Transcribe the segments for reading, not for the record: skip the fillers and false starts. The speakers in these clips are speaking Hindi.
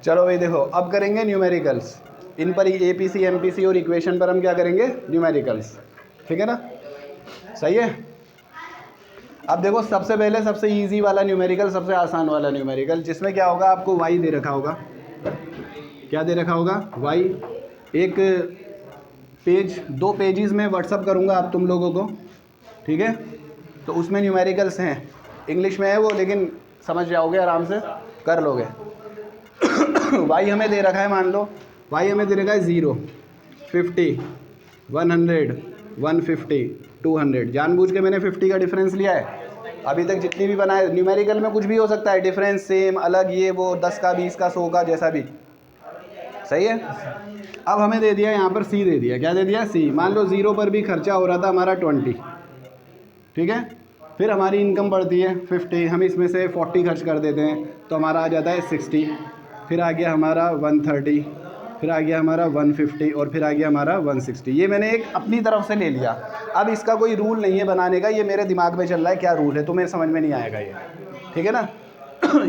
चलो भाई देखो, अब करेंगे न्यूमेरिकल्स। इन पर APC MPC और इक्वेशन पर हम क्या करेंगे, न्यूमेरिकल्स। ठीक है ना, सही है। अब देखो सबसे पहले सबसे इजी वाला न्यूमेरिकल, सबसे आसान वाला न्यूमेरिकल, जिसमें क्या होगा, आपको y दे रखा होगा। क्या दे रखा होगा, y। एक पेज, 2 पेजेस में व्हाट्सअप करूँगा आप तुम लोगों को, ठीक है। तो उसमें न्यूमेरिकल्स हैं, इंग्लिश में है वो, लेकिन समझ जाओगे, आराम से कर लोगे। y हमें दे रखा है, मान लो y हमें दे रखा है 0, 50, 100, 150, 200। जानबूझ के मैंने 50 का डिफरेंस लिया है। अभी तक जितनी भी बनाए न्यूमेरिकल में कुछ भी हो सकता है, डिफरेंस सेम, अलग, ये वो, 10 का, 20 का, 100 का, जैसा भी। सही है। अब हमें दे दिया यहाँ पर c दे दिया। क्या दे दिया, c। मान लो 0 पर भी खर्चा हो रहा था हमारा 20, ठीक है। फिर हमारी इनकम बढ़ती है 50, हम इसमें से 40 खर्च कर देते हैं, तो हमारा आ जाता है 60। फिर आ गया हमारा 130, फिर आ गया हमारा 150, और फिर आ गया हमारा 160। ये मैंने एक अपनी तरफ से ले लिया। अब इसका कोई रूल नहीं है बनाने का, ये मेरे दिमाग में चल रहा है क्या रूल है, तुम्हें समझ में नहीं आएगा ये, ठीक है ना।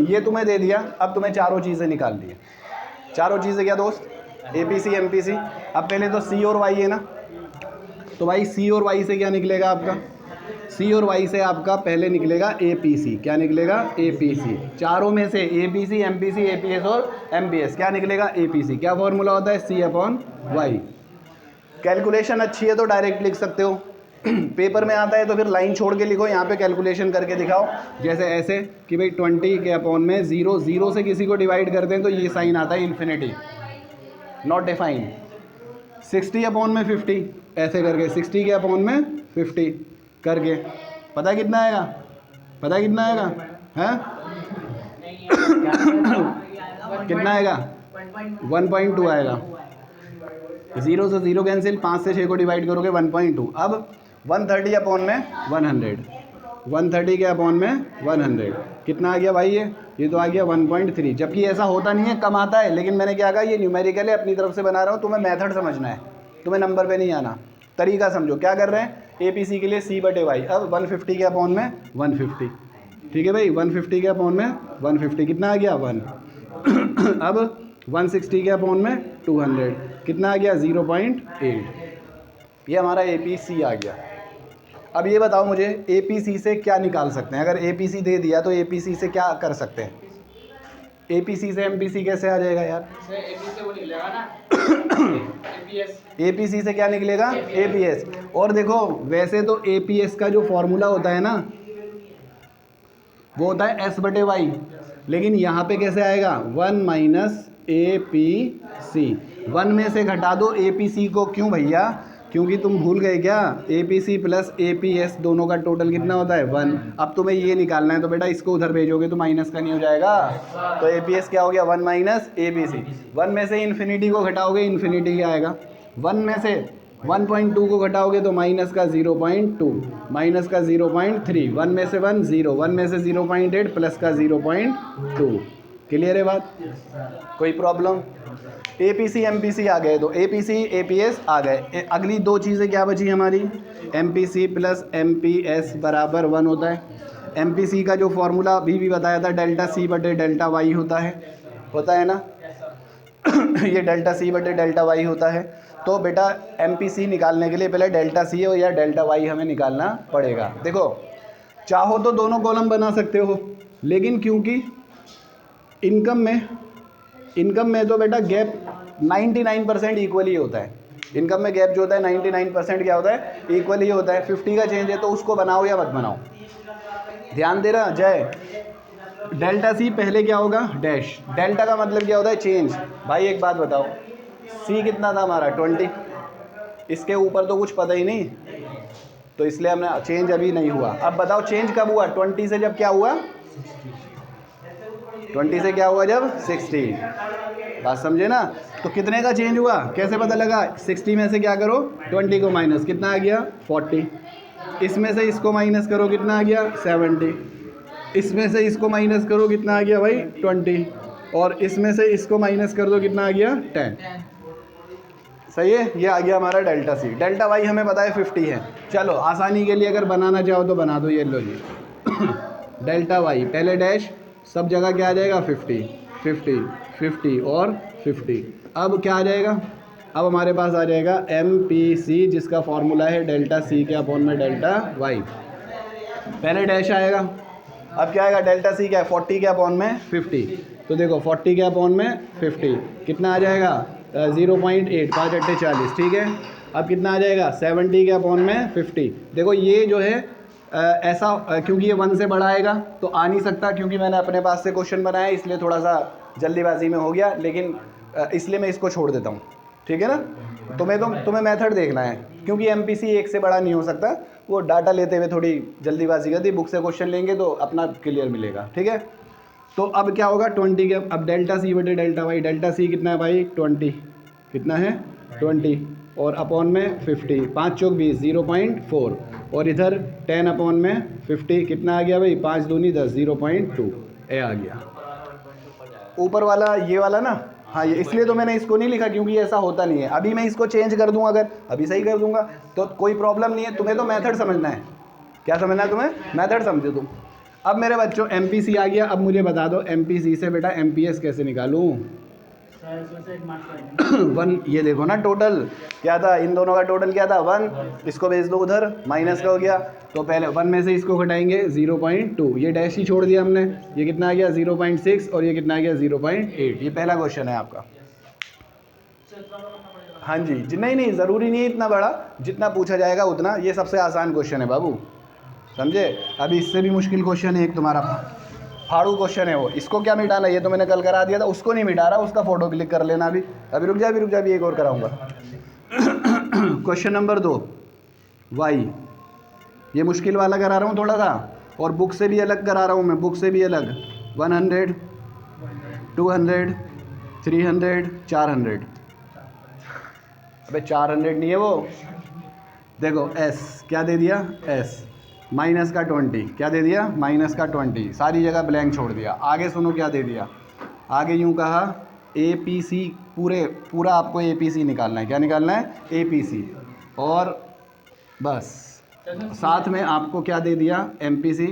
ये तुम्हें दे दिया। अब तुम्हें चारों चीज़ें निकालनी है। चारों चीज़ें क्या दोस्त, APC MPC। अब पहले तो C और Y है ना, तो भाई C और Y से क्या निकलेगा आपका, C और Y से आपका पहले निकलेगा APC। क्या निकलेगा, APC। चारों में से APC MPC APS और MPS क्या निकलेगा, APC। क्या फॉर्मूला होता है, C/Y। कैलकुलेशन अच्छी है तो डायरेक्ट लिख सकते हो। पेपर में आता है तो फिर लाइन छोड़ के लिखो, यहाँ पे कैलकुलेशन करके दिखाओ। जैसे ऐसे कि भाई 20 के अपॉन में 0, 0 से किसी को डिवाइड करते हैं तो ये साइन आता है इन्फिनिटी, नॉट डिफाइन। 60 अपॉन में 50, ऐसे करके 60 के अपॉन में 50 करके, पता है कितना आएगा, पता है कितना आएगा, है कितना आएगा, 1.2 आएगा। 0 से 0 कैंसिल, 5 से 6 को डिवाइड करोगे 1.2। अब 130 अपॉन में 100, 130 के अपॉन में 100 कितना आ गया भाई, ये तो आ गया 1.3। जबकि ऐसा होता नहीं है, कम आता है, लेकिन मैंने क्या कहा, ये न्यूमेरिकल है, अपनी तरफ से बना रहा हूँ। तुम्हें मेथड समझना है, तुम्हें नंबर पे नहीं आना। तरीका समझो, क्या कर रहे हैं, APC के लिए C/Y। अब 150 के अपॉन में 150, ठीक है भाई, 150 के अपॉन में 150 कितना आ गया, 1। अब 160 के अपॉन में 200 कितना आ गया, 0.8। ये हमारा APC आ गया। अब ये बताओ मुझे, APC से क्या निकाल सकते हैं। अगर APC दे दिया तो APC से क्या कर सकते हैं, APC से MPC कैसे आ जाएगा यार, APC से क्या निकलेगा, APS। और देखो वैसे तो APS का जो फॉर्मूला होता है ना, वो होता है S/Y, लेकिन यहाँ पे कैसे आएगा, 1 माइनस APC। 1 में से घटा दो APC को, क्यों भैया, क्योंकि तुम भूल गए क्या, APC प्लस APS दोनों का टोटल कितना होता है, 1। अब तुम्हें ये निकालना है, तो बेटा इसको उधर भेजोगे तो माइनस का नहीं हो जाएगा, तो APS क्या हो गया, 1 माइनस APC। 1 में से इन्फिनिटी को घटाओगे, इन्फिनिटी क्या आएगा, 1 में से 1.2 को घटाओगे तो माइनस का 0.2, माइनस का 0.3, 1 में से 1 0, 1 में से 0.8 प्लस का 0.2। क्लियर है बात, कोई प्रॉब्लम। APC MPC आ गए, तो APC APS आ गए। अगली 2 चीज़ें क्या बची हमारी, MPC प्लस MPS बराबर 1 होता है। MPC का जो फॉर्मूला अभी भी बताया था, ΔC/ΔY होता है ना। ये ΔC/ΔY होता है। तो बेटा MPC निकालने के लिए पहले ΔC या ΔY हमें निकालना पड़ेगा। देखो चाहो तो दोनों कॉलम बना सकते हो, लेकिन क्योंकि इनकम में तो बेटा गैप 99% इक्वली होता है। इनकम में गैप जो होता है 99% क्या होता है, इक्वल ही होता है। 50 का चेंज है तो उसको बनाओ या मत बनाओ, ध्यान दे रहा जय। ΔC पहले क्या होगा, डैश। डेल्टा का मतलब क्या होता है, चेंज। भाई एक बात बताओ, C कितना था हमारा 20, इसके ऊपर तो कुछ पता ही नहीं, तो इसलिए हमने चेंज अभी नहीं हुआ। अब बताओ चेंज कब हुआ, 20 से जब क्या हुआ, 20 से क्या हुआ जब 60। बात समझे ना। तो कितने का चेंज हुआ, कैसे पता लगा, 60 में से क्या करो, 20 को माइनस, कितना आ गया 40। इसमें से इसको माइनस करो, कितना आ गया 70। इसमें से इसको माइनस करो, कितना आ गया भाई 20। और इसमें से इसको माइनस कर दो, कितना आ गया 10। सही है, ये आ गया हमारा ΔC। ΔY हमें पता है 50 है। चलो आसानी के लिए अगर बनाना चाहो तो बना दो, ये लो जी। ΔY पहले डैश, सब जगह क्या आ जाएगा 50, 50, 50 और 50। अब क्या आ जाएगा, अब हमारे पास आ जाएगा MPC, जिसका फॉर्मूला है डेल्टा सी के अपॉन में डेल्टा वाई। पहले डैश आएगा, अब क्या आएगा, डेल्टा सी क्या है 40 के अपॉन में 50। तो देखो 40 के अपॉन में 50 कितना आ जाएगा 0.8, 5 अट्ठे 40, ठीक है। अब कितना आ जाएगा 70 के अपॉन में 50। देखो ये जो है ऐसा क्योंकि ये 1 से बड़ा आएगा तो आ नहीं सकता, क्योंकि मैंने अपने पास से क्वेश्चन बनाया इसलिए थोड़ा सा जल्दीबाजी में हो गया, लेकिन इसलिए मैं इसको छोड़ देता हूँ, ठीक है ना। तुम्हें मेथड देखना है, क्योंकि MPC 1 से बड़ा नहीं हो सकता। वो डाटा लेते हुए थोड़ी जल्दीबाजी कर दी, बुक से क्वेश्चन लेंगे तो अपना क्लियर मिलेगा, ठीक है। तो अब क्या होगा 20 के, अब डेल्टा सी बटे डेल्टा वाई, डेल्टा सी कितना है भाई 20, कितना है 20 और अपॉन में 50, 5 चौक 20, 0.4 और इधर 10 अपॉन में 50 कितना आ गया भाई 5 दूनी 10, 0.2 ए आ गया। ऊपर वाला ये वाला ना, हाँ ये इसलिए तो मैंने इसको नहीं लिखा क्योंकि ऐसा होता नहीं है। अभी मैं इसको चेंज कर दूंगा, अगर अभी सही कर दूंगा तो कोई प्रॉब्लम नहीं है। तुम्हें तो मेथड समझना है, क्या समझना है तुम्हें, मेथड समझो तुम। अब मेरे बच्चों MPC आ गया, अब मुझे बता दो MPC से बेटा MPS कैसे निकालूं। 1, ये देखो ना टोटल क्या था, इन दोनों का टोटल क्या था 1, इसको भेज दो उधर, माइनस का हो गया। तो पहले 1 में से इसको घटाएंगे 0.2, ये डैश ही छोड़ दिया हमने, ये कितना आ गया 0.6 और ये कितना आ गया 0.8। ये पहला क्वेश्चन है आपका। हाँ जी नहीं ज़रूरी नहीं है इतना बड़ा, जितना पूछा जाएगा उतना। ये सबसे आसान क्वेश्चन है बाबू, समझे। अभी इससे भी मुश्किल क्वेश्चन है एक तुम्हारा, फाड़ू क्वेश्चन है वो, इसको क्या मिटाना, ये तो मैंने कल करा दिया था, उसको नहीं मिटा रहा, उसका फोटो क्लिक कर लेना अभी रुक जा अभी एक और कराऊंगा। क्वेश्चन नंबर 2 वाई, ये मुश्किल वाला करा रहा हूँ थोड़ा सा, और बुक से भी अलग करा रहा हूँ मैं, बुक से भी अलग। 100, 200, 300, 400। अबे 400 नहीं है वो, देखो S क्या दे दिया, S माइनस का 20 क्या दे दिया, माइनस का 20, सारी जगह ब्लैंक छोड़ दिया। आगे सुनो क्या दे दिया, आगे यूँ कहा APC, पूरा आपको APC निकालना है। क्या निकालना है, APC। और बस साथ में आपको क्या दे दिया MPC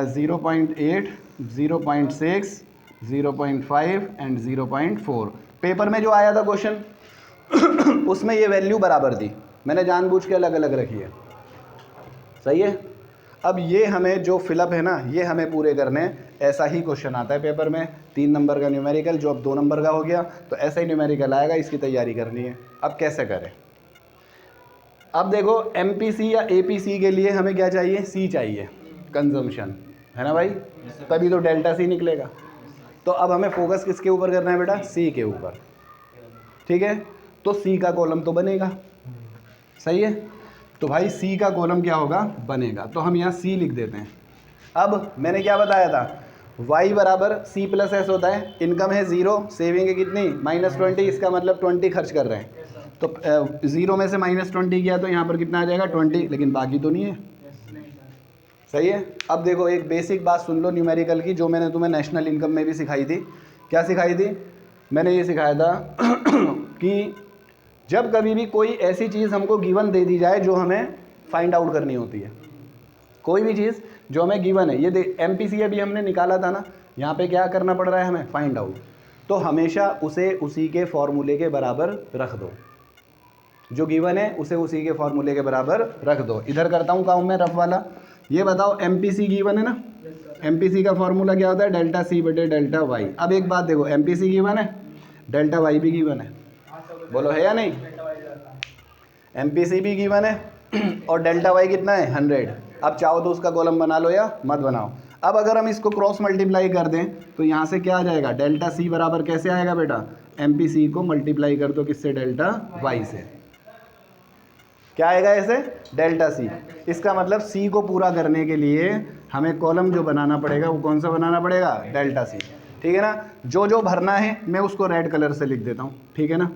0.8, 0.6, 0.5 एंड 0.4। पेपर में जो आया था क्वेश्चन उसमें ये वैल्यू बराबर थी, मैंने जानबूझ के अलग अलग रखी है, सही है। अब ये हमें जो फिलअप है ना, ये हमें पूरे करने हैं। ऐसा ही क्वेश्चन आता है पेपर में 3 नंबर का न्यूमेरिकल, जो अब 2 नंबर का हो गया, तो ऐसा ही न्यूमेरिकल आएगा, इसकी तैयारी करनी है। अब कैसे करें, अब देखो MPC या APC के लिए हमें क्या चाहिए, C चाहिए, कंजम्पशन, है ना भाई, तभी तो डेल्टा C निकलेगा। तो अब हमें फोकस किसके ऊपर करना है बेटा, C के ऊपर, ठीक है। तो C का कॉलम तो बनेगा, सही है। तो भाई C का कॉलम क्या होगा, बनेगा। तो हम यहाँ C लिख देते हैं। अब मैंने क्या बताया था, y बराबर C प्लस S होता है। इनकम है 0, सेविंग है कितनी -20, इसका मतलब 20 खर्च कर रहे हैं। तो 0 में से -20 किया तो यहाँ पर कितना आ जाएगा 20, लेकिन बाकी तो नहीं है, सही है। अब देखो एक बेसिक बात सुन लो न्यूमेरिकल की, जो मैंने तुम्हें नेशनल इनकम में भी सिखाई थी। क्या सिखाई थी, मैंने ये सिखाया था कि जब कभी भी कोई ऐसी चीज़ हमको गिवन दे दी जाए जो हमें फाइंड आउट करनी होती है, कोई भी चीज़ जो हमें गिवन है, ये MPC अभी हमने निकाला था ना, यहाँ पे क्या करना पड़ रहा है हमें, फाइंड आउट। तो हमेशा उसे उसी के फॉर्मूले के बराबर रख दो, जो गिवन है उसे उसी के फॉर्मूले के बराबर रख दो। इधर करता हूँ काम मैं रफ वाला। ये बताओ MPC गिवन है ना, MPC का फॉर्मूला क्या होता है, डेल्टा C बटे डेल्टा वाई। अब एक बात देखो, MPC गिवन है, डेल्टा वाई भी गिवन है, बोलो है या नहीं। MPC भी गिवन है और डेल्टा वाई कितना है 100। अब चाहो तो उसका कॉलम बना लो या मत बनाओ। अब अगर हम इसको क्रॉस मल्टीप्लाई कर दें तो यहाँ से क्या आ जाएगा, डेल्टा C बराबर कैसे आएगा बेटा, MPC को मल्टीप्लाई कर दो किससे, डेल्टा वाई से। क्या आएगा ऐसे, डेल्टा C। इसका मतलब C को पूरा करने के लिए हमें कॉलम जो बनाना पड़ेगा वो कौन सा बनाना पड़ेगा, डेल्टा C, ठीक है ना। जो जो भरना है मैं उसको रेड कलर से लिख देता हूँ, ठीक है ना,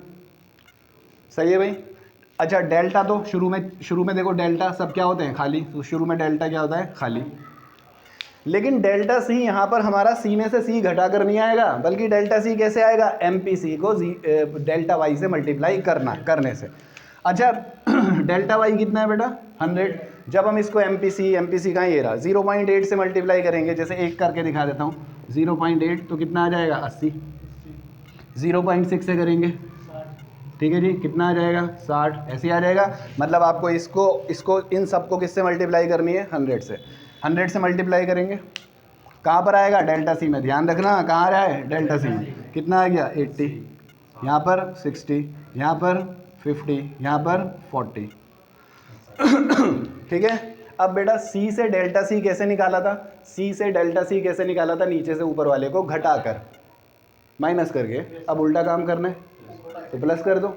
सही है भाई। अच्छा डेल्टा तो शुरू में देखो डेल्टा सब क्या होते हैं, खाली। तो शुरू में डेल्टा क्या होता है, खाली। लेकिन डेल्टा C यहाँ पर हमारा C में से C घटाकर नहीं आएगा, बल्कि डेल्टा C कैसे आएगा, MPC को डेल्टा वाई से मल्टीप्लाई करने से। अच्छा डेल्टा वाई कितना है बेटा 100। जब हम इसको MPC कहाँ, ये रहा 0.8 से मल्टीप्लाई करेंगे, जैसे एक करके दिखा देता हूँ, 0.8 तो कितना आ जाएगा 80। 0.6 से करेंगे, ठीक है जी, कितना आ जाएगा 60। ऐसे ही आ जाएगा। मतलब आपको इसको इन सबको किससे मल्टीप्लाई करनी है 100 से। 100 से मल्टीप्लाई करेंगे, कहाँ पर आएगा डेल्टा सी में, ध्यान रखना कहाँ आ रहा है डेल्टा सी में। कितना आ गया 80, यहाँ पर 60, यहाँ पर 50, यहाँ पर 40। ठीक है। अब बेटा सी से डेल्टा सी कैसे निकाला था, सी से डेल्टा सी कैसे निकाला था, नीचे से ऊपर वाले को घटाकर माइनस करके। अब उल्टा काम करना है तो प्लस कर दो,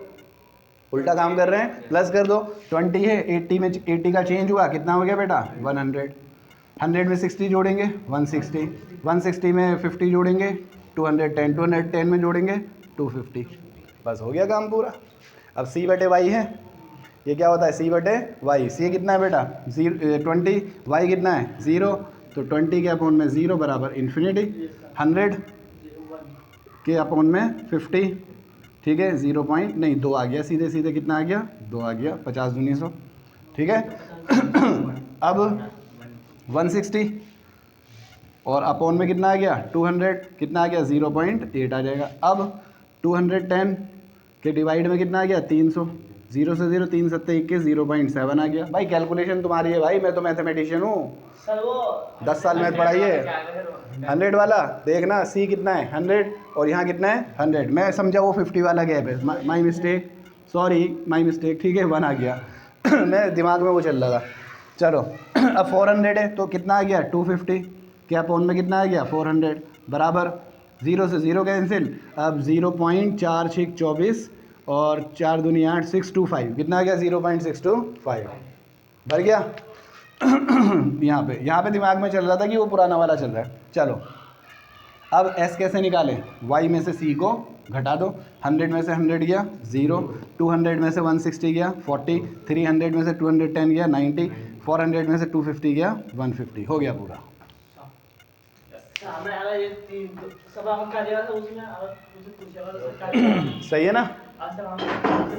उल्टा काम कर रहे हैं प्लस कर दो। 20 है, 80 में 80 का चेंज हुआ, कितना हो गया बेटा 100। 100 में 60 जोड़ेंगे 160, 160 में 50 जोड़ेंगे 210, 210 में जोड़ेंगे 250। बस हो गया काम पूरा। अब सी बटे वाई है, ये क्या होता है सी बटे वाई। सी कितना है बेटा 20, वाई कितना है 0, तो 20 के अपोन में 0 बराबर इन्फिनिटी, 100 के अपोन में 50, ठीक है 2 आ गया, सीधे सीधे कितना आ गया 2 आ गया, 50 दूनी 100, ठीक है। अब 160 और अपोन में कितना आ गया 200, कितना आ गया 0.8 आ जाएगा। अब 210 के डिवाइड में कितना आ गया 300, 0 से 0, 3 सत्ते 21, 0.7 आ गया। भाई कैलकुलेशन तुम्हारी है भाई, मैं तो मैथमेटिशियन हूँ, 10 साल मैथ पढ़ाई है। 100 वाला देखना, सी कितना है 100 और यहाँ कितना है 100। मैं समझा वो 50 वाला गैप है, my mistake, sorry my mistake, ठीक है 1 आ गया। मैं दिमाग में वो चल रहा था। चलो अब 400 है तो कितना आ गया 250, क्या अपोन में कितना आ गया 400 बराबर 0 से 0 कैंसिल। अब 0.4624 और 4 दूनी 8, 625, कितना आ गया 0.625 भर गया। यहाँ पे दिमाग में चल रहा था कि वो पुराना वाला चल रहा है। चलो अब s कैसे निकालें, y में से c को घटा दो। 100 में से 100 गया 0, 200 में से 160 गया 40, 300 में से 210 गया 90, 400 में से 250 गया 150, हो गया पूरा। सही है ना।